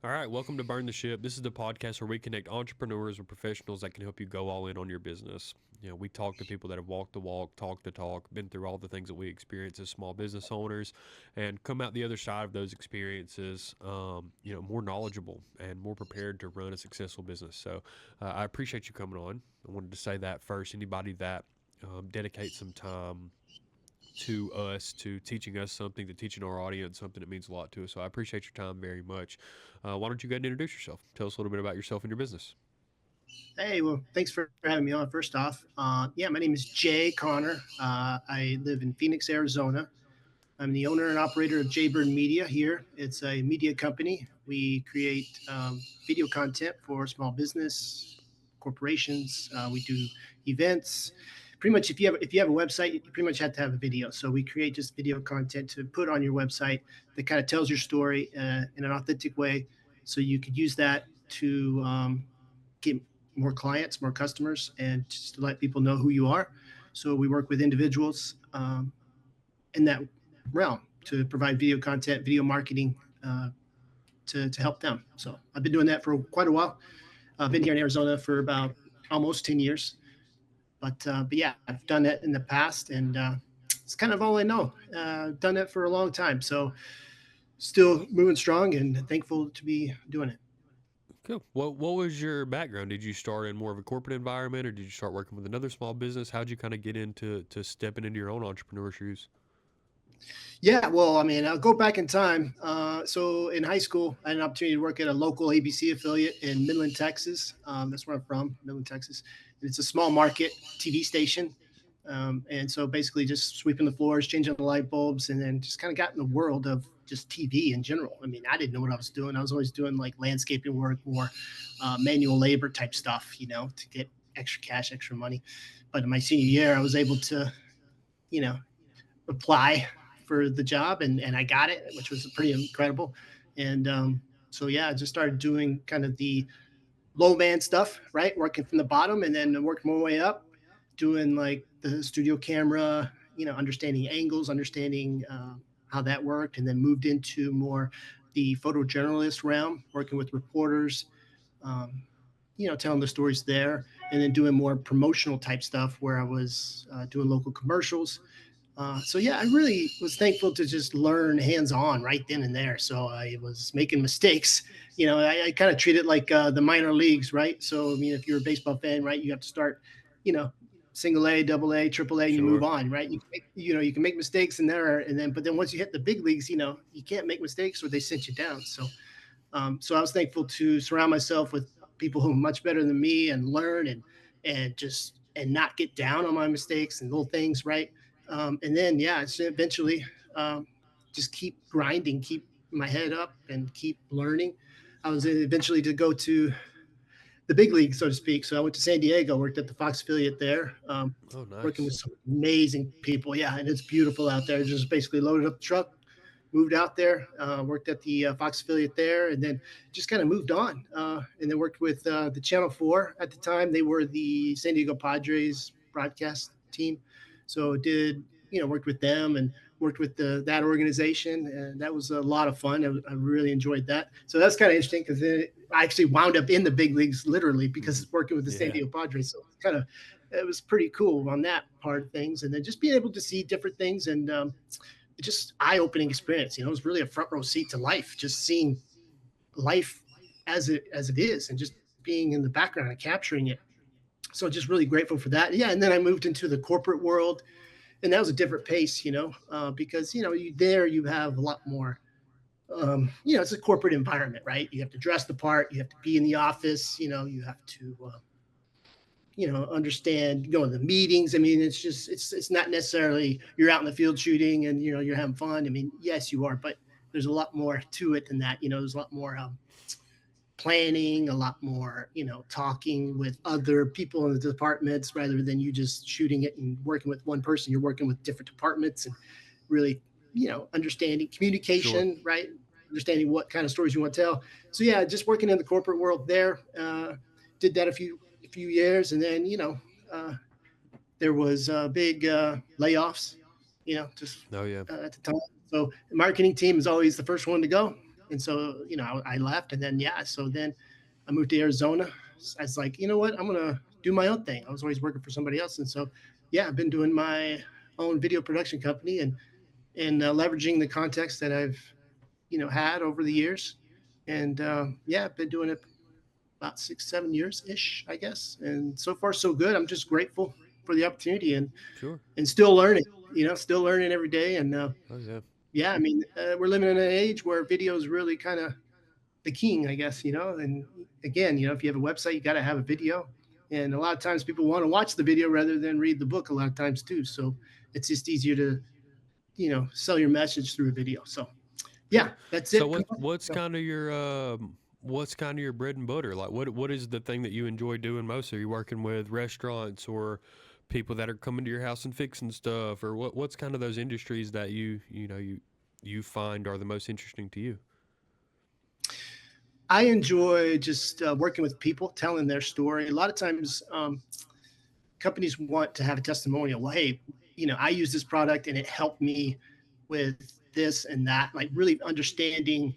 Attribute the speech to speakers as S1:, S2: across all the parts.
S1: All right, welcome to Burn the Ship. This is the podcast where we connect entrepreneurs with professionals that can help you go all in on your business. We talk to people that have walked the walk, talked the talk, been through all the things that we experience as small business owners, and come out the other side of those experiences, more knowledgeable and more prepared to run a successful business. So I appreciate you coming on. I wanted to say that first. Anybody that dedicates some time to us, to teaching us something, to teaching our audience something that means a lot to us. So I appreciate your time very much. Why don't you go ahead and introduce yourself? Tell us a little bit about yourself and your business.
S2: Hey, well, thanks for having me on. First off, yeah, my name is Jay Connor. I live in Phoenix, Arizona. I'm the owner and operator of Jaybird Media here. It's a media company. We create video content for small business, corporations. We do events. Pretty much, if you have a website, you pretty much have to have a video. So we create just video content to put on your website that kind of tells your story in an authentic way, so you could use that to get more clients, more customers, and just to let people know who you are. So we work with individuals in that realm to provide video content, video marketing to help them. So I've been doing that for quite a while. I've been here in Arizona for about almost 10 years. But yeah, I've done that in the past, and it's kind of all I know. I've done that for a long time. So still moving strong and thankful to be doing it.
S1: Cool. What was your background? Did you start in more of a corporate environment, or did you start working with another small business? How'd you kind of get into stepping into your own entrepreneur shoes?
S2: Yeah, well, I mean, I'll go back in time. So in high school, I had an opportunity to work at a local ABC affiliate in Midland, Texas. That's where I'm from, Midland, Texas. And it's a small market TV station. And so basically just sweeping the floors, changing the light bulbs, and then just kind of got in the world of just TV in general. I mean, I didn't know what I was doing. I was always doing like landscaping work, more manual labor type stuff, to get extra cash, extra money. But in my senior year, I was able to, you know, apply for the job, and I got it, which was pretty incredible. And so yeah, I just started doing kind of the low man stuff, right? Working from the bottom and then working my way up, doing like the studio camera, understanding angles, understanding how that worked, and then moved into more the photojournalist realm, working with reporters, um, telling the stories there, and then doing more promotional type stuff where I was doing local commercials. So yeah, I really was thankful to just learn hands on right then and there. So I was making mistakes. I kind of treat it like the minor leagues, right? So I mean, if you're a baseball fan, right, you have to start, you know, single A, double A, triple A, and you move
S1: Sure.
S2: on, right? You can make mistakes in there, and then but then once you hit the big leagues, you can't make mistakes or they sent you down. So I was thankful to surround myself with people who are much better than me and learn and not get down on my mistakes and little things, right? And then yeah, so eventually just keep grinding, keep my head up, and keep learning. I was eventually to go to the big league, so to speak. So I went to San Diego, worked at the Fox affiliate there,
S1: Oh,
S2: working with
S1: nice.
S2: some amazing people. Yeah, and it's beautiful out there. Just basically loaded up the truck, moved out there, worked at the Fox affiliate there, and then just kind of moved on. And then worked with the Channel 4 at the time. They were the San Diego Padres broadcast team. So worked with them and worked with that organization. And that was a lot of fun. I really enjoyed that. So that's kind of interesting because I actually wound up in the big leagues literally
S1: Hmm.
S2: because working with the San
S1: Yeah.
S2: Diego Padres. So it was pretty cool on that part of things. And then just being able to see different things and, just eye-opening experience. It was really a front row seat to life, just seeing life as it is, and just being in the background and capturing it. So just really grateful for that. Yeah, and then I moved into the corporate world, and that was a different pace, because you have a lot more. It's a corporate environment, right? You have to dress the part, you have to be in the office, you have to. Understand going to the meetings. I mean, it's not necessarily you're out in the field shooting and you're having fun. I mean, yes, you are, but there's a lot more to it than that. There's a lot more planning, a lot more talking with other people in the departments rather than you just shooting it and working with one person. You're working with different departments and really understanding
S1: Sure.
S2: communication, right? Understanding what kind of stories you want to tell. So yeah, just working in the corporate world there. Did that a few years, and then uh, there was big layoffs, just
S1: Oh, yeah.
S2: at the time. So the marketing team is always the first one to go. And so, I left, and then, yeah, so then I moved to Arizona. I was like, you know what? I'm going to do my own thing. I was always working for somebody else. And so, yeah, I've been doing my own video production company, and leveraging the context that I've, had over the years. And yeah, I've been doing it about 6, 7 years ish, I guess. And so far, so good. I'm just grateful for the opportunity,
S1: Sure.
S2: and still learning, still learning every day. And
S1: Oh yeah.
S2: yeah, I mean, we're living in an age where video is really kind of the king, I guess, and again, if you have a website, you got to have a video. And a lot of times people want to watch the video rather than read the book a lot of times too. So it's just easier to, sell your message through a video. So
S1: Sure.
S2: yeah, that's
S1: So
S2: it.
S1: what's
S2: So
S1: kind of your what's kind of your bread and butter? Like what is the thing that you enjoy doing most? Are you working with restaurants or people that are coming to your house and fixing stuff, or what's kind of those industries that you find are the most interesting to you?
S2: I enjoy just working with people, telling their story. A lot of times, companies want to have a testimonial. Well, hey, I use this product and it helped me with this and that. Like really understanding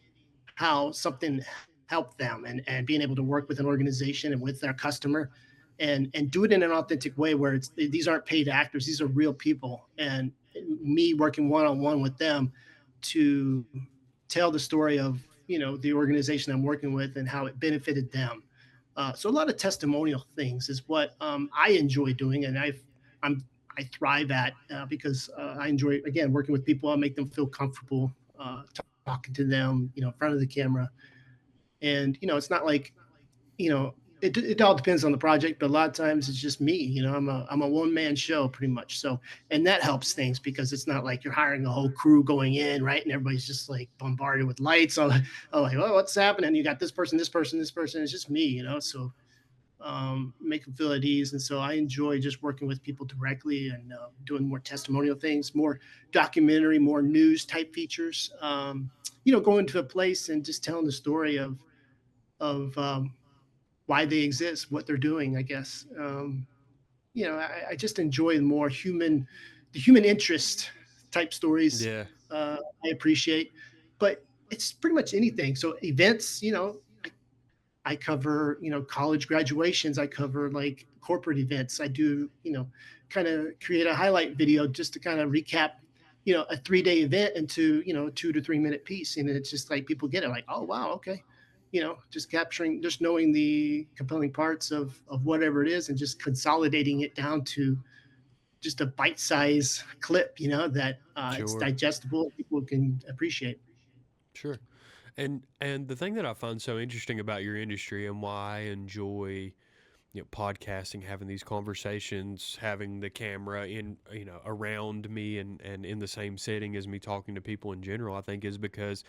S2: how something helped them, and being able to work with an organization and with their customer, and do it in an authentic way where these aren't paid actors, these are real people, and me working one on one with them to tell the story of the organization I'm working with and how it benefited them. So a lot of testimonial things is what I enjoy doing, and I'm I thrive at, because I enjoy, again, working with people. I make them feel comfortable talking to them, in front of the camera. And it's not like, it all depends on the project, but a lot of times it's just me. I'm a one man show pretty much. So, and that helps things because it's not like you're hiring a whole crew going in, right? And everybody's just like bombarded with lights. Oh, like, oh, what's happening? You got this person, this person, this person. It's just me, So make them feel at ease. And so I enjoy just working with people directly, and doing more testimonial things, more documentary, more news type features. Going to a place and just telling the story of why they exist, what they're doing, I guess. I just enjoy the human interest type stories.
S1: Yeah.
S2: I appreciate, but it's pretty much anything. So events, I cover, college graduations. I cover like corporate events. I do, kind of create a highlight video just to kind of recap, a 3 day event into, a 2 to 3 minute piece. And it's just like people get it like, oh, wow, okay. Just capturing, just knowing the compelling parts of whatever it is and just consolidating it down to just a bite size clip, that it's
S1: Sure.
S2: digestible, people can appreciate.
S1: Sure. And the thing that I find so interesting about your industry and why I enjoy podcasting, having these conversations, having the camera in around me and in the same setting as me talking to people in general, I think is because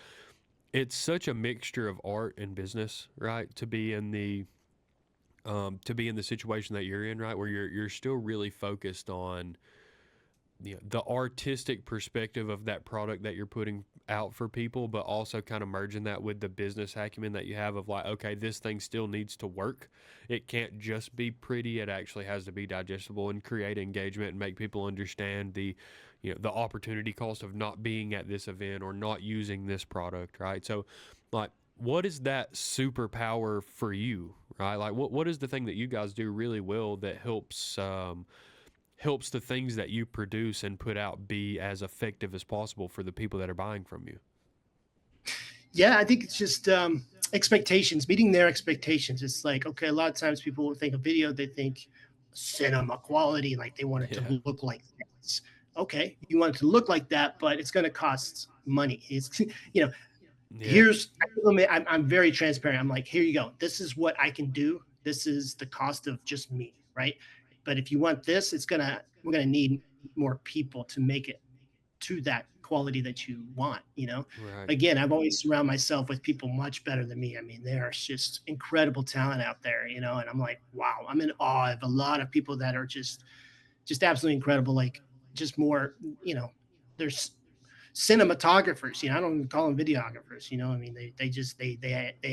S1: it's such a mixture of art and business, right? To be in the situation that you're in, right, where you're still really focused on the artistic perspective of that product that you're putting out for people, but also kind of merging that with the business acumen that you have of like, okay, this thing still needs to work. It can't just be pretty. It actually has to be digestible and create engagement and make people understand the opportunity cost of not being at this event or not using this product, right? So, like, what is that superpower for you, right? Like, what is the thing that you guys do really well that helps the things that you produce and put out be as effective as possible for the people that are buying from you?
S2: Yeah, I think it's just expectations, meeting their expectations. It's like, okay, a lot of times people will think of video, they think cinema quality, like they want it
S1: Yeah.
S2: to look like this. Okay, you want it to look like that, but it's going to cost money. It's, you know,
S1: Yeah.
S2: here's, I'm very transparent. I'm like, here you go. This is what I can do. This is the cost of just me, right? But if you want this, we're going to need more people to make it to that quality that you want,
S1: Right.
S2: again, I've always surrounded myself with people much better than me. I mean, there's just incredible talent out there, and I'm like, wow, I'm in awe of a lot of people that are just absolutely incredible. Like, just more, there's cinematographers, I don't even call them videographers, I mean, they just they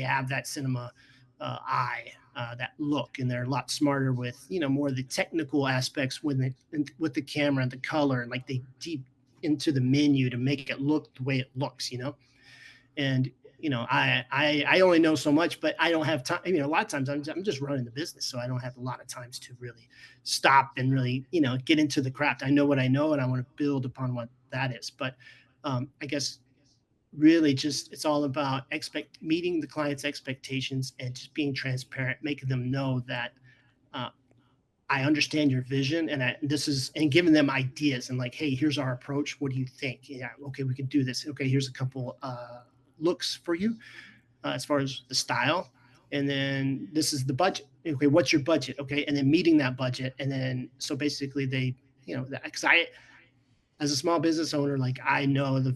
S2: have that cinema eye, that look, and they're a lot smarter with, more of the technical aspects with the camera and the color, and like they deep into the menu to make it look the way it looks, and I only know so much, but I don't have time. A lot of times I'm just running the business, so I don't have a lot of times to really stop and really get into the craft. I know what I know, and I want to build upon what that is. But I guess really just it's all about expect meeting the client's expectations and just being transparent, making them know that uh, I understand your vision, and this is, and giving them ideas and like, hey, here's our approach. What do you think? Yeah, okay, we can do this. Okay, here's a couple looks for you as far as the style, and then this is the budget. Okay, what's your budget? Okay, and then meeting that budget, and then so basically they, because I, as a small business owner, like I know the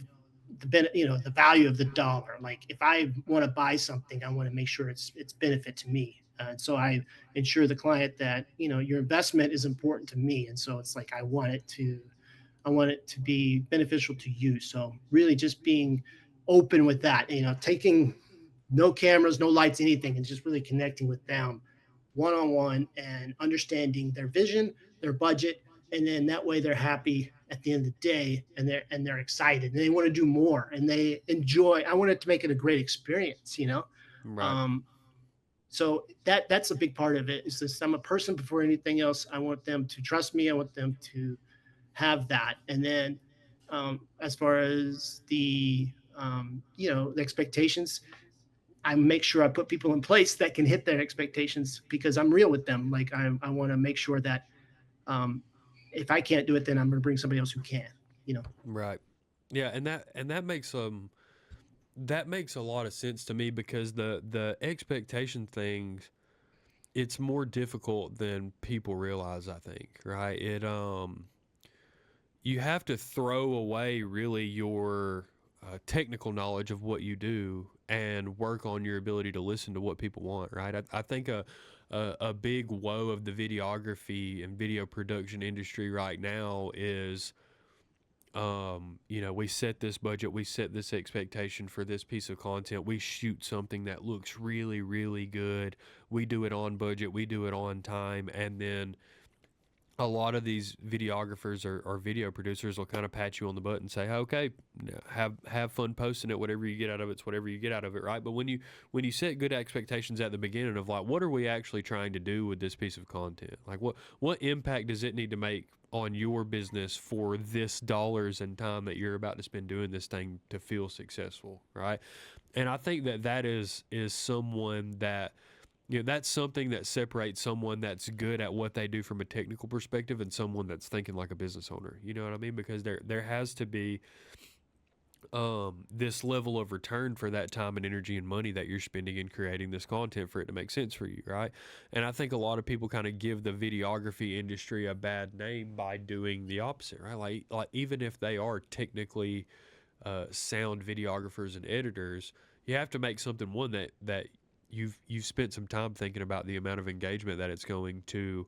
S2: value of the dollar. Like if I want to buy something, I want to make sure it's benefit to me. And so I ensure the client that your investment is important to me, and so it's like I want it to be beneficial to you. So really, just being open with that. Taking no cameras, no lights, anything, and just really connecting with them one on one and understanding their vision, their budget, and then that way they're happy at the end of the day, and they're excited and they want to do more and they enjoy. I want it to make it a great experience.
S1: Right.
S2: Um, so that's a big part of it. Is this I'm a person before anything else. I want them to trust me. I want them to have that. And then as far as the expectations, I make sure I put people in place that can hit their expectations because I'm real with them. Like I want to make sure that um, if I can't do it, then I'm going to bring somebody else who can. You know.
S1: Right. Yeah, that makes a lot of sense to me because the expectation things, it's more difficult than people realize, I think, right? You have to throw away really your technical knowledge of what you do and work on your ability to listen to what people want, right? I think a big woe of the videography and video production industry right now is we set this budget, we set this expectation for this piece of content, we shoot something that looks really, really good, we do it on budget, we do it on time, and then a lot of these videographers or video producers will kind of pat you on the butt and say, "Okay, have fun posting it. Whatever you get out of it's whatever you get out of it." Right? But when you set good expectations at the beginning of like, what are we actually trying to do with this piece of content? Like, what impact does it need to make on your business for this dollars and time that you're about to spend doing this thing to feel successful? Right? And I think that is someone that that's something that separates someone that's good at what they do from a technical perspective and someone that's thinking like a business owner. You know what I mean? Because there has to be this level of return for that time and energy and money that you're spending in creating this content for it to make sense for you, right? And I think a lot of people kind of give the videography industry a bad name by doing the opposite, right? Like even if they are technically sound videographers and editors, you have to make something one that you've spent some time thinking about the amount of engagement that it's going to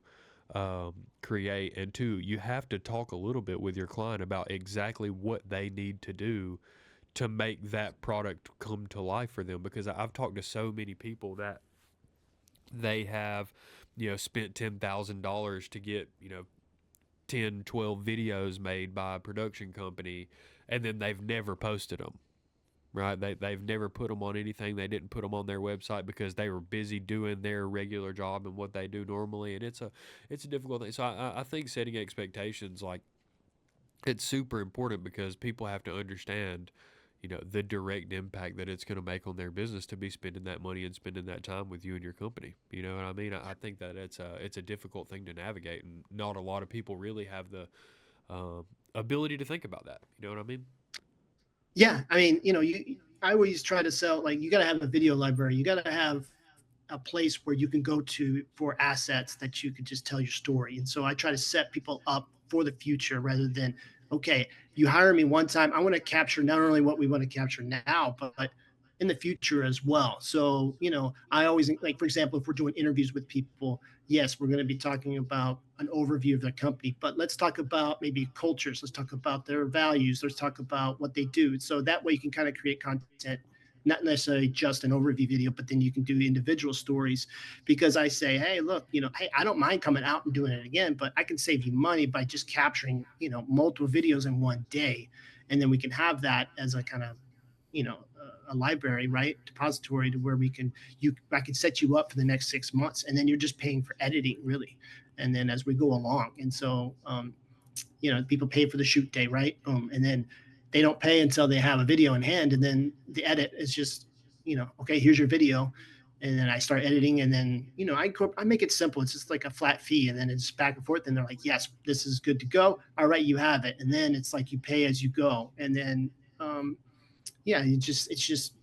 S1: create, and two, you have to talk a little bit with your client about exactly what they need to do to make that product come to life for them. Because I've talked to so many people that they have spent $10,000 to get 10, 12 videos made by a production company, and then they've never posted them, right? They've never put them on anything. They didn't put them on their website because they were busy doing their regular job and what they do normally. And it's a difficult thing. So I think setting expectations, like, it's super important because people have to understand, the direct impact that it's going to make on their business to be spending that money and spending that time with you and your company. You know what I mean? I think that it's a difficult thing to navigate, and not a lot of people really have the ability to think about that. You know what I mean?
S2: Yeah, I mean, I always try to sell, like, you got to have a video library. You got to have a place where you can go to for assets that you could just tell your story. And so I try to set people up for the future rather than, okay, you hire me one time. I want to capture not only what we want to capture now, but in the future as well. So, I always, like, for example, if we're doing interviews with people, yes, we're going to be talking about an overview of their company, but let's talk about maybe cultures. Let's talk about their values. Let's talk about what they do. So that way you can kind of create content, not necessarily just an overview video, but then you can do individual stories. Because I say, hey, look, hey, I don't mind coming out and doing it again, but I can save you money by just capturing, multiple videos in one day. And then we can have that as a kind of, a library, right, depository, to where I can set you up for the next 6 months, and then you're just paying for editing, really, and then as we go along. And so people pay for the shoot day, right? Boom. And then they don't pay until they have a video in hand. And then the edit is just, okay, here's your video. And then I start editing, and then, I make it simple. It's just like a flat fee, and then it's back and forth. And they're like, yes, this is good to go. All right, you have it. And then it's like you pay as you go. And then, it's just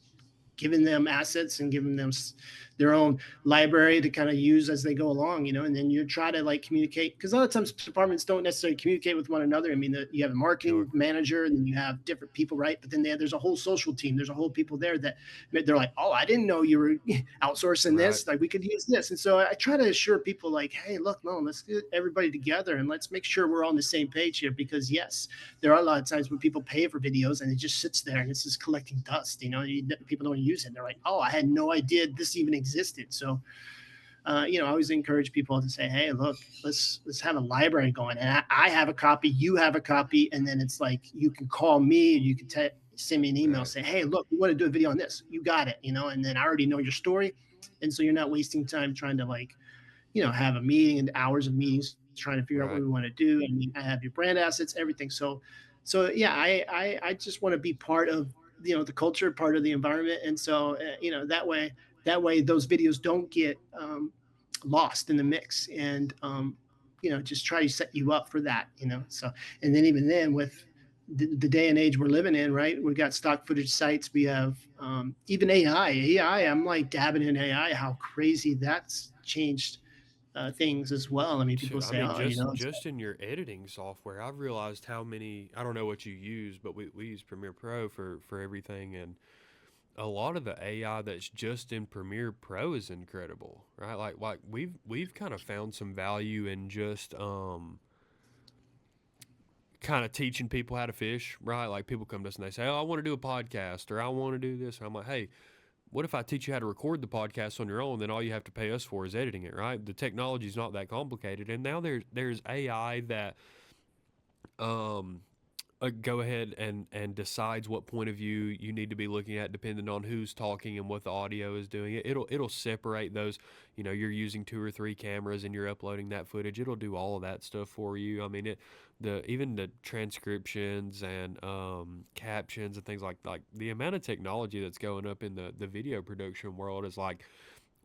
S2: giving them assets and giving them their own library to kind of use as they go along, and then you try to like communicate, because a lot of times departments don't necessarily communicate with one another. I mean, you have a marketing
S1: Sure.
S2: manager, and then you have different people, right? But then there's a whole social team. There's a whole people there that they're like, oh, I didn't know you were outsourcing
S1: Right.
S2: this. Like, we could use this. And so I try to assure people like, hey, look, no, let's get everybody together and let's make sure we're on the same page here, because yes, there are a lot of times when people pay for videos and it just sits there and it's just collecting dust. People don't use it. And they're like, oh, I had no idea this even existed. So, I always encourage people to say, hey, look, let's have a library going. And I have a copy, you have a copy, and then it's like you can call me, or you can send me an email,
S1: Right.
S2: say, hey, look, we want to do a video on this. You got it, and then I already know your story. And so you're not wasting time trying to like have a meeting and hours of meetings trying to figure out what
S1: Right.
S2: we want to do. And I have your brand assets, everything. So yeah, I just want to be part of the culture, part of the environment, and so that way those videos don't get lost in the mix, and just try to set you up for that. So, and then even then, with the day and age we're living in, right? We got stock footage sites. We have even AI. I'm like dabbing in AI. How crazy that's changed things as well. I mean,
S1: So,
S2: people
S1: I
S2: say,
S1: mean,
S2: oh,
S1: just in your editing software, I've realized how many. I don't know what you use, but we use Premiere Pro for everything, and a lot of the AI that's just in Premiere Pro is incredible, right? Like we've kind of found some value in just kind of teaching people how to fish, right? Like people come to us and they say, "Oh, I want to do a podcast," or "I want to do this." And I'm like, "Hey, what if I teach you how to record the podcast on your own? Then all you have to pay us for is editing it, right? The technology's not that complicated." And now there's AI that um go ahead and decides what point of view you need to be looking at depending on who's talking and what the audio is doing. It'll separate those. You're using two or three cameras and you're uploading that footage. It'll do all of that stuff for you. I mean, the even the transcriptions and captions and things like the amount of technology that's going up in the video production world is like,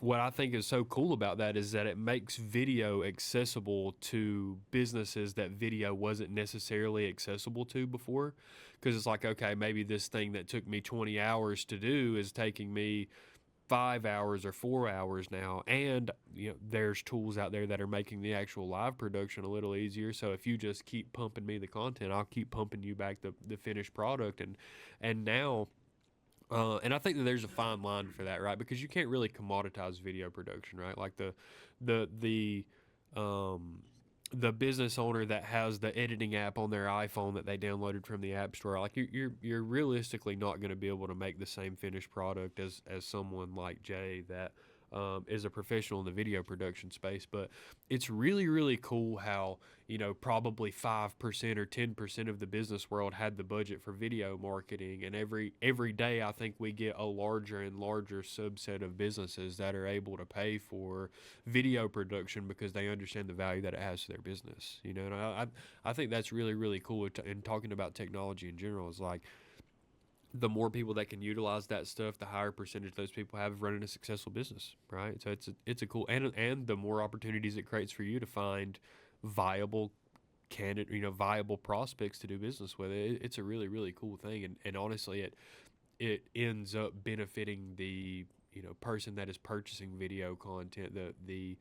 S1: what I think is so cool about that is that it makes video accessible to businesses that video wasn't necessarily accessible to before. Because it's like, okay, maybe this thing that took me 20 hours to do is taking me 5 hours or 4 hours now. And, there's tools out there that are making the actual live production a little easier. So if you just keep pumping me the content, I'll keep pumping you back the finished product. And now, and I think that there's a fine line for that, right? Because you can't really commoditize video production, right? Like the the um, the business owner that has the editing app on their iPhone that they downloaded from the App Store, like you're realistically not going to be able to make the same finished product as someone like Jay that is a professional in the video production space. But it's really cool how probably 5% or 10% of the business world had the budget for video marketing, and every day I think we get a larger and larger subset of businesses that are able to pay for video production because they understand the value that it has to their business. And I think that's really cool. And talking about technology in general is like, the more people that can utilize that stuff, the higher percentage those people have of running a successful business, right? So it's a cool, and the more opportunities it creates for you to find viable candidate, viable prospects to do business with. It's a really cool thing, and honestly, it ends up benefiting the person that is purchasing video content, the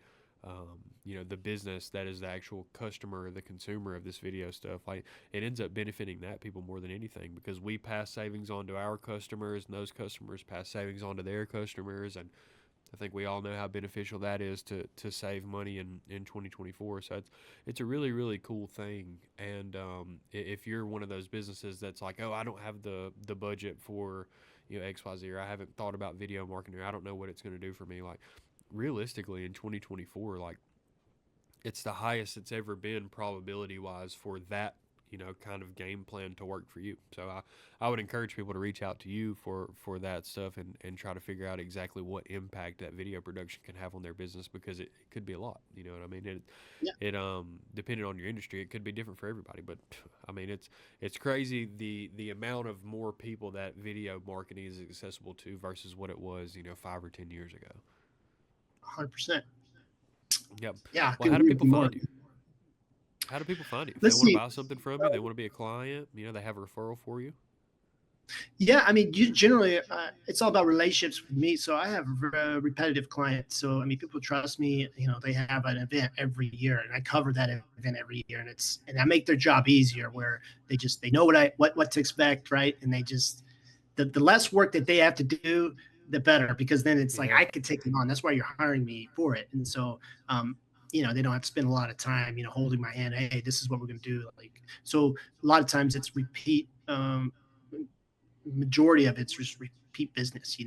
S1: business that is the actual customer or the consumer of this video stuff. Like, it ends up benefiting that people more than anything, because we pass savings on to our customers and those customers pass savings on to their customers. And I think we all know how beneficial that is to save money in 2024. So it's a really cool thing. And if you're one of those businesses that's like, oh, I don't have the budget for XYZ, or I haven't thought about video marketing, or I don't know what it's going to do for me, like, realistically in 2024, like, it's the highest it's ever been probability wise for that kind of game plan to work for you. So I would encourage people to reach out to you for that stuff and try to figure out exactly what impact that video production can have on their business, because it could be a lot. You know what I mean?
S2: Yeah,
S1: It depending on your industry, it could be different for everybody. But I mean, it's crazy the amount of more people that video marketing is accessible to versus what it was 5 or 10 years ago.
S2: 100%.
S1: Yep.
S2: Yeah, I
S1: Well,
S2: couldn't
S1: how do
S2: agree with
S1: people
S2: you more.
S1: find you? How do people find you? If they
S2: Let's
S1: want to
S2: see.
S1: buy something from you, they want to be a client, they have a referral for you.
S2: Yeah, I mean, you generally, it's all about relationships with me. So I have repetitive clients. So I mean, people trust me. They have an event every year, and I cover that event every year, and I make their job easier, where they know what to expect, right? And they just the less work that they have to do, the better, because then it's like
S1: Yeah.
S2: I could take it on. That's why you're hiring me for it. And so, they don't have to spend a lot of time, holding my hand. Hey, this is what we're going to do. Like, so a lot of times it's repeat. Majority of it's just repeat business,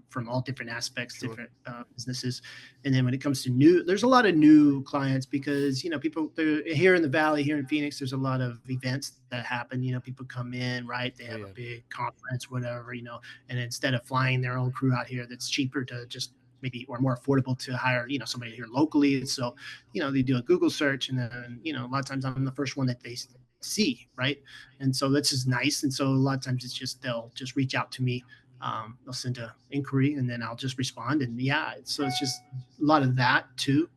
S2: from all different aspects,
S1: Sure.
S2: different businesses. And then when it comes to new, there's a lot of new clients, because, people here in the Valley, here in Phoenix, there's a lot of events that happen. People come in, right? They
S1: Oh
S2: have a
S1: yeah.
S2: big conference, whatever, and instead of flying their own crew out here, that's cheaper to just maybe, or more affordable to hire, somebody here locally. So, they do a Google search, and then, a lot of times I'm the first one that they see, right? And so that's just nice. And so a lot of times it's just, they'll just reach out to me. They'll send an inquiry, and then I'll just respond. And yeah, so it's just a lot of that too,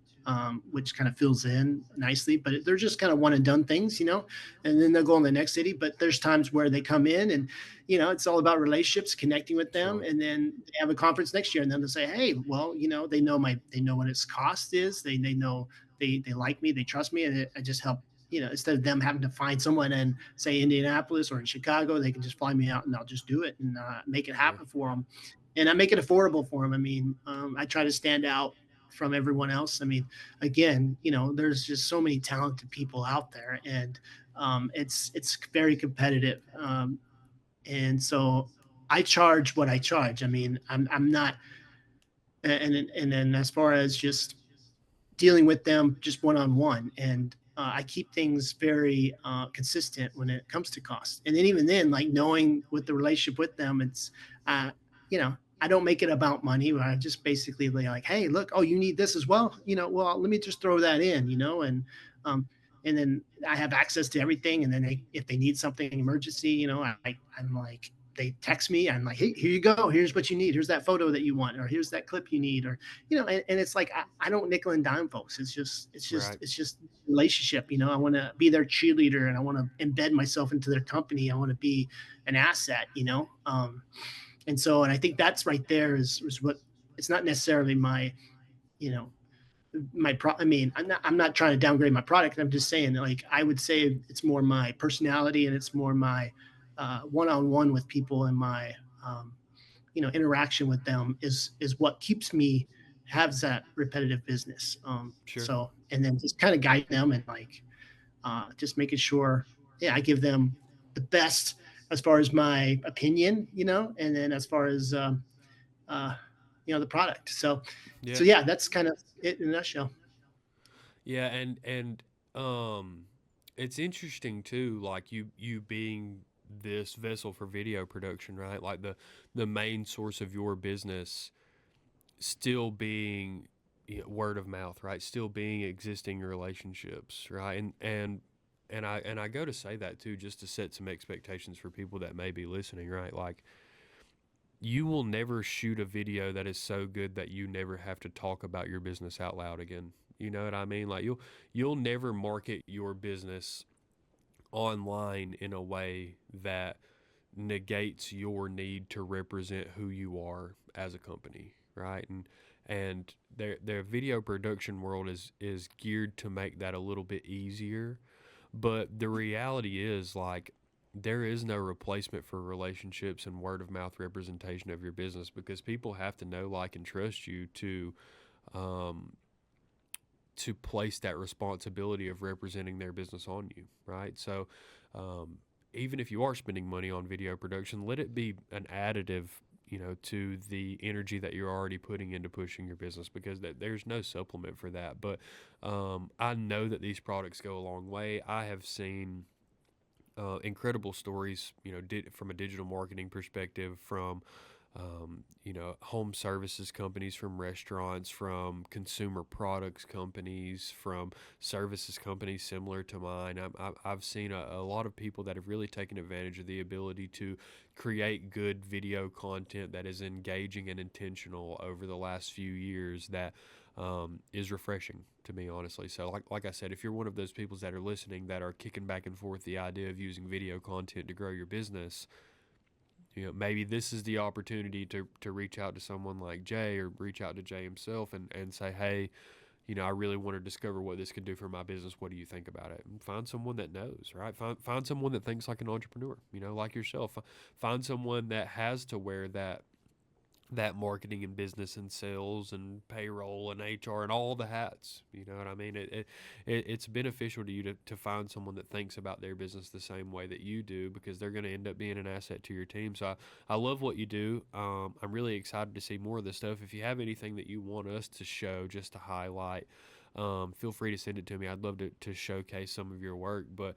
S2: which kind of fills in nicely. But they're just kind of one and done things, and then they'll go on the next city. But there's times where they come in, and it's all about relationships, connecting with them,
S1: Sure.
S2: and then they have a conference next year, and then they'll say, hey, well, they know what its cost is. They know, they like me, they trust me, and I just help. Instead of them having to find someone in, say, Indianapolis or in Chicago, they can just fly me out, and I'll just do it, and make it
S1: Yeah.
S2: happen for them. And I make it affordable for them. I mean, I try to stand out from everyone else. I mean, again, there's just so many talented people out there, and it's very competitive. And so I charge what I charge. I mean, I'm not, and then as far as just dealing with them just one on one. And I keep things very consistent when it comes to cost. And then even then, like knowing with the relationship with them, it's uh, I don't make it about money. I just basically like, hey, look, oh, you need this as well. Well, let me just throw that in. Um, and then I have access to everything. And then if they need something emergency, I'm like, they text me. I'm like, hey, here you go. Here's what you need. Here's that photo that you want, or here's that clip you need, or and it's like I don't nickel and dime folks.
S1: Right.
S2: It's just relationship. I want to be their cheerleader, and I want to embed myself into their company. I want to be an asset. And I think that's right there is what, it's not necessarily my you know I mean, I'm not trying to downgrade my product. I'm just saying, like, I would say it's more my personality, and it's more my one-on-one with people, and my um, interaction with them is what keeps me, has that repetitive business.
S1: Sure.
S2: So, and then just kind of guide them, and like just making sure, yeah, I give them the best as far as my opinion, and then as far as uh, the product. So
S1: Yeah.
S2: yeah, that's kind of it in a nutshell.
S1: Yeah. And um, it's interesting too, like you being this vessel for video production, right? Like the main source of your business still being word of mouth, right? Still being existing relationships, right? And I go to say that too, just to set some expectations for people that may be listening, right? Like, you will never shoot a video that is so good that you never have to talk about your business out loud again. You know what I mean? Like, you'll never market your business online in a way that negates your need to represent who you are as a company, right? And their video production world is geared to make that a little bit easier. But the reality is, like, there is no replacement for relationships and word of mouth representation of your business, because people have to know, like, and trust you um, to place that responsibility of representing their business on you, right? So, um, even if you are spending money on video production, let it be an additive, to the energy that you're already putting into pushing your business, because there's no supplement for that. But I know that these products go a long way. I have seen incredible stories, from a digital marketing perspective, from home services companies, from restaurants, from consumer products companies, from services companies similar to mine. I've seen a lot of people that have really taken advantage of the ability to create good video content that is engaging and intentional over the last few years. That is refreshing to me, honestly. So, like I said, if you're one of those people that are listening that are kicking back and forth the idea of using video content to grow your business, maybe this is the opportunity to reach out to someone like Jay, or reach out to Jay himself, and say, hey, I really want to discover what this can do for my business. What do you think about it? And find someone that knows, right? Find someone that thinks like an entrepreneur, like yourself. Find someone that has to wear that marketing and business and sales and payroll and HR and all the hats. You know what I mean? It's beneficial to you to find someone that thinks about their business the same way that you do, because they're going to end up being an asset to your team. So I love what you do. I'm really excited to see more of this stuff. If you have anything that you want us to show, just to highlight, feel free to send it to me. I'd love to showcase some of your work. But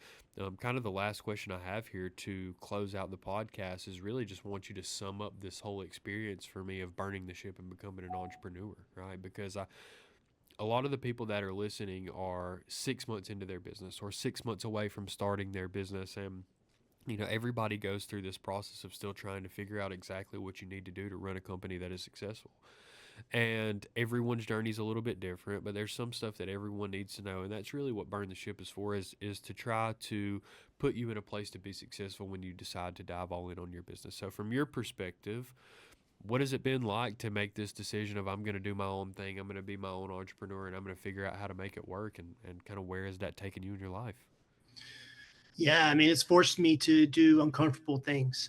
S1: kind of the last question I have here to close out the podcast is really just want you to sum up this whole experience for me of burning the ship and becoming an entrepreneur, right? Because a lot of the people that are listening are 6 months into their business, or 6 months away from starting their business. And everybody goes through this process of still trying to figure out exactly what you need to do to run a company that is successful. And everyone's journey is a little bit different, but there's some stuff that everyone needs to know, and that's really what burn the ship is for, is to try to put you in a place to be successful when you decide to dive all in on your business. So from your perspective, what has it been like to make this decision of, I'm going to do my own thing, I'm going to be my own entrepreneur, and I'm going to figure out how to make it work? And kind of where has that taken you in your life?
S2: Yeah, I mean, it's forced me to do uncomfortable things.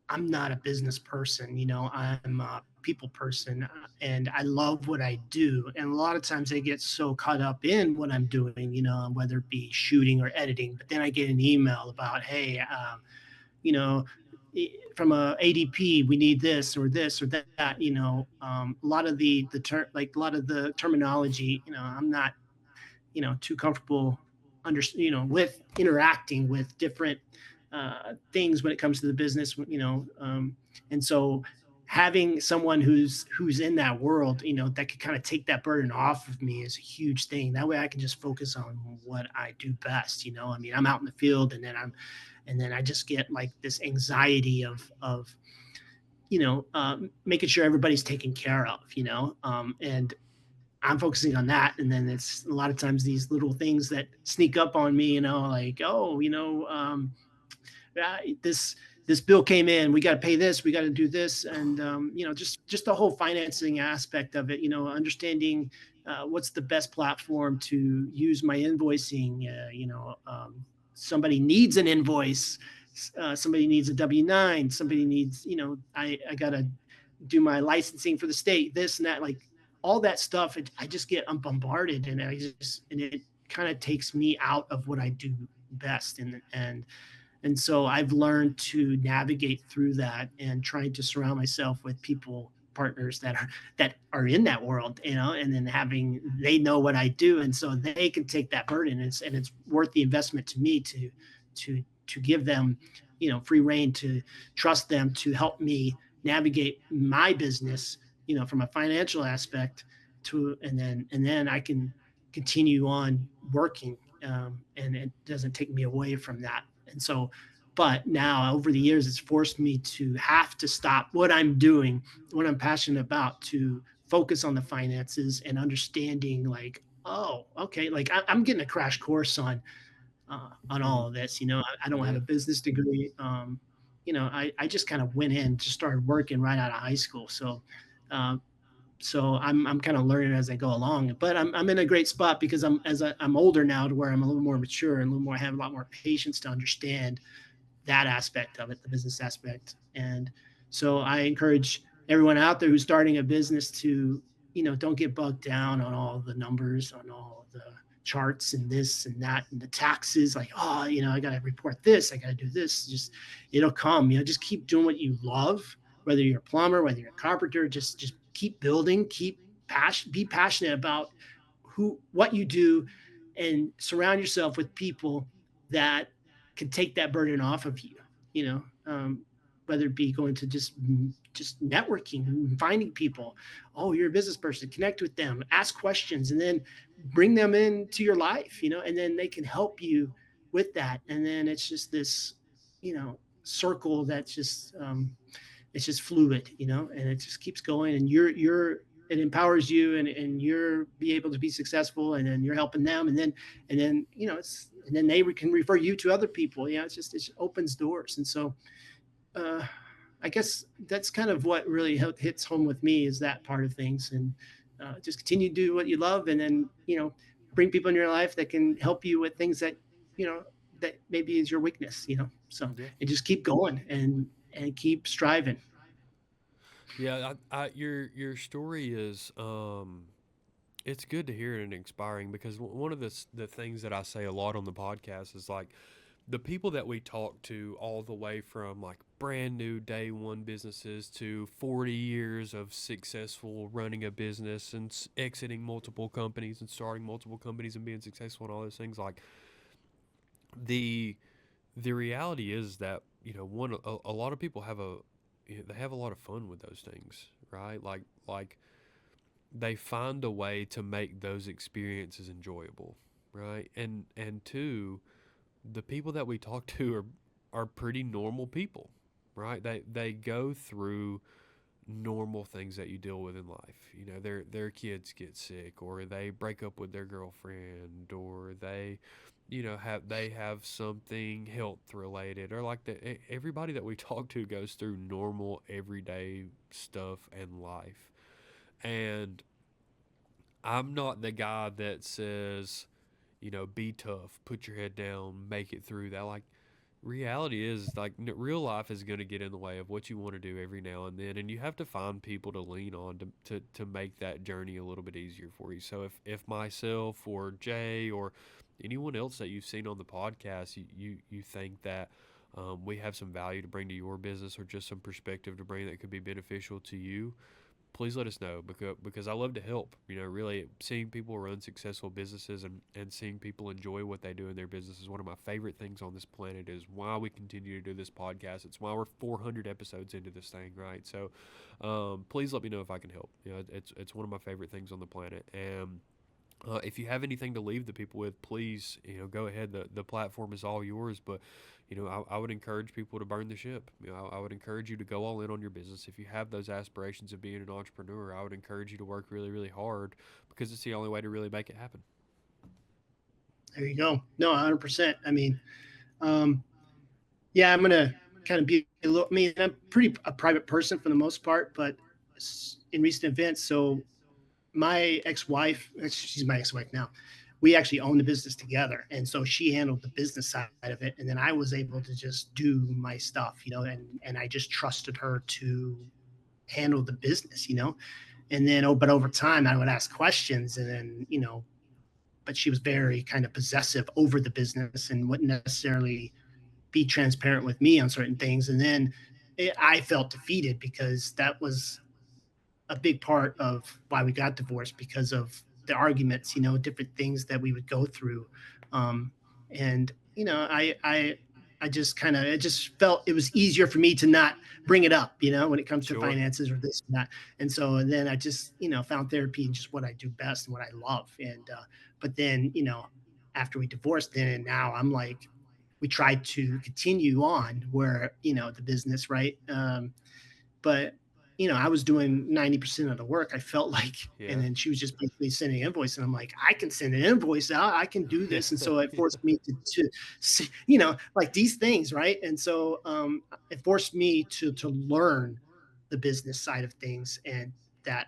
S2: I'm not a business person. I'm a people person, and I love what I do. And a lot of times I get so caught up in what I'm doing, whether it be shooting or editing. But then I get an email about, hey, you know, from a ADP, we need this or this or that. A lot of the term, like a lot of the terminology, I'm not too comfortable with interacting with different things when it comes to the business, and so having someone who's in that world, that could kind of take that burden off of me is a huge thing. That way I can just focus on what I do best. I mean, I'm out in the field, and then I just get like this anxiety of making sure everybody's taken care of, and I'm focusing on that. And then it's a lot of times these little things that sneak up on me, like, oh, this bill came in, we got to pay this, we got to do this. And, just the whole financing aspect of it, understanding what's the best platform to use my invoicing. Somebody needs an invoice. Somebody needs a W-9. Somebody needs, I got to do my licensing for the state, this and that, like all that stuff. I just get bombarded, and and it kind of takes me out of what I do best. And so I've learned to navigate through that and trying to surround myself with people, partners that are in that world, and then having they know what I do, and so they can take that burden. And it's worth the investment to me to give them, free reign, to trust them to help me navigate my business, from a financial aspect, and then I can continue on working, and it doesn't take me away from that. And so, but now over the years, it's forced me to have to stop what I'm doing, what I'm passionate about, to focus on the finances and understanding, like, oh, okay, like I'm getting a crash course on
S1: Hmm.
S2: all of this. I don't have
S1: Yeah.
S2: a business degree. I just kind of went in, just started working right out of high school. Uh, so I'm kind of learning as I go along. But I'm in a great spot because I'm older now, to where I'm a little more mature and a little more, I have a lot more patience to understand that aspect of it, the business aspect. And so I encourage everyone out there who's starting a business to, don't get bogged down on all the numbers, on all the charts and this and that and the taxes. Like, oh, I got to report this, I got to do this. Just, it'll come. Just keep doing what you love, whether you're a plumber, whether you're a carpenter. Just keep building, be passionate about what you do, and surround yourself with people that can take that burden off of you, you know, whether it be going to just networking, finding people. Oh, you're a business person, connect with them, ask questions, and then bring them into your life, and then they can help you with that. And then it's just this, circle that's just it's just fluid, and it just keeps going, and it empowers you, and you're be able to be successful, and then you're helping them, and then and then they can refer you to other people. It's just, it opens doors. And so uh I guess that's kind of what really hits home with me, is that part of things. And just continue to do what you love, and then bring people in your life that can help you with things that you know that maybe is your weakness. So,
S1: Yeah.
S2: and just keep going, and keep striving.
S1: Yeah, your story is it's good to hear it and inspiring because one of the things that I say a lot on the podcast is like the people that we talk to all the way from like brand new day one businesses to 40 years of successful running a business and exiting multiple companies and starting multiple companies and being successful and all those things, like the the reality is that a lot of people have they have a lot of fun with those things, right? Like they find a way to make those experiences enjoyable, right? And two, the people that we talk to are pretty normal people, right? They go through normal things that you deal with in life. Their kids get sick, or they break up with their girlfriend, or they have something health related, or like everybody that we talk to goes through normal everyday stuff and life. And I'm not the guy that says, be tough, put your head down, make it through that. Like, reality is, like, real life is going to get in the way of what you want to do every now and then. And you have to find people to lean on to make that journey a little bit easier for you. So if myself or Jay or anyone else that you've seen on the podcast, you think that we have some value to bring to your business or just some perspective to bring that could be beneficial to you, please let us know because I love to help. Really seeing people run successful businesses and seeing people enjoy what they do in their business is one of my favorite things on this planet. Is why we continue to do this podcast. It's why we're 400 episodes into this thing, right? So, please let me know if I can help. It's one of my favorite things on the planet. And if you have anything to leave the people with, please, go ahead. The platform is all yours. But, I would encourage people to burn the ship. I would encourage you to go all in on your business. If you have those aspirations of being an entrepreneur, I would encourage you to work really, really hard because it's the only way to really make it happen.
S2: There you go. No, 100%. I mean, um, yeah, I'm gonna kind of be a little. I mean, I'm pretty a private person for the most part, but in recent events, so my ex-wife, she's my ex-wife now. We actually own the business together, and so she handled the business side of it, and then I was able to just do my stuff, and I just trusted her to handle the business, and then but over time I would ask questions, and then but she was very kind of possessive over the business and wouldn't necessarily be transparent with me on certain things. And then I felt defeated because that was a big part of why we got divorced, because of the arguments, different things that we would go through. Um, and I just kind of, it just felt it was easier for me to not bring it up, when it comes to
S1: Sure.
S2: finances or this and that. And so and then I just, found therapy and just what I do best and what I love. And but then, after we divorced, then and now I'm like, we tried to continue on where, the business, right? But I was doing 90% of the work, I felt like, and
S1: Yeah.
S2: then she was just basically sending an invoice, and I'm like, I can send an invoice out, I can do
S1: Yeah.
S2: this. And so it
S1: Yeah.
S2: forced me to like these things, right? And so it forced me to learn the business side of things, and that,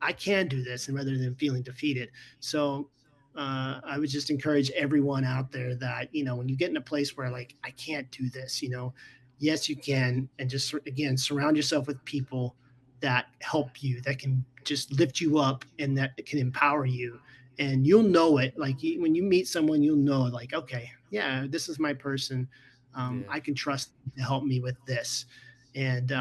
S2: I can do this, and rather than feeling defeated. So I would just encourage everyone out there that, when you get in a place where, like, I can't do this, yes, you can. And just, again, surround yourself with people that help you, that can just lift you up, and that can empower you. And you'll know it. Like, when you meet someone, you'll know, like, okay, yeah, this is my person.
S1: Yeah.
S2: I can trust them to help me with this. And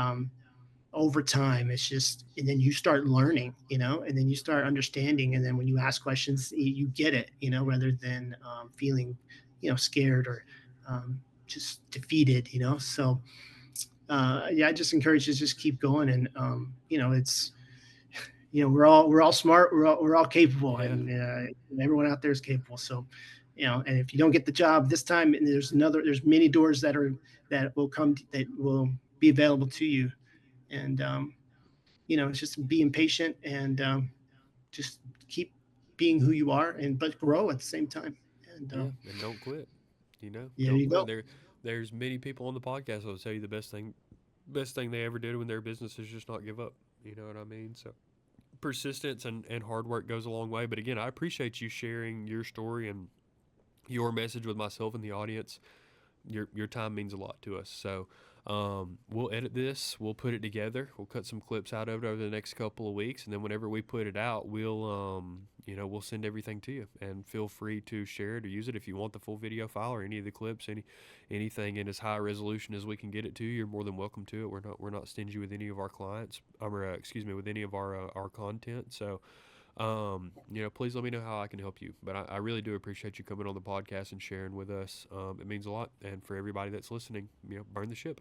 S2: over time, it's just, and then you start learning, and then you start understanding. And then when you ask questions, you get it, rather than feeling, scared or just defeated. So yeah, I just encourage you to just keep going, and it's we're all smart, we're all capable,
S1: Yeah.
S2: and everyone out there is capable. So and if you don't get the job this time, and there's many doors that will come, that will be available to you. And it's just being patient, and just keep being who you are, and but grow at the same time. And
S1: Yeah, and don't quit.
S2: there
S1: Don't
S2: you
S1: quit.
S2: go.
S1: There's many people on the podcast that'll tell you the best thing they ever did in their business is just not give up. You know what I mean? So persistence and hard work goes a long way. But again, I appreciate you sharing your story and your message with myself and the audience. Your time means a lot to us. So we'll edit this. We'll put it together. We'll cut some clips out of it over the next couple of weeks, and then whenever we put it out, we'll send everything to you. And feel free to share it or use it if you want the full video file or any of the clips, anything in as high resolution as we can get it to you. You're more than welcome to it. We're not stingy with any of our clients. Excuse me, with any of our content. So please let me know how I can help you. But I really do appreciate you coming on the podcast and sharing with us. It means a lot. And for everybody that's listening, burn the ship.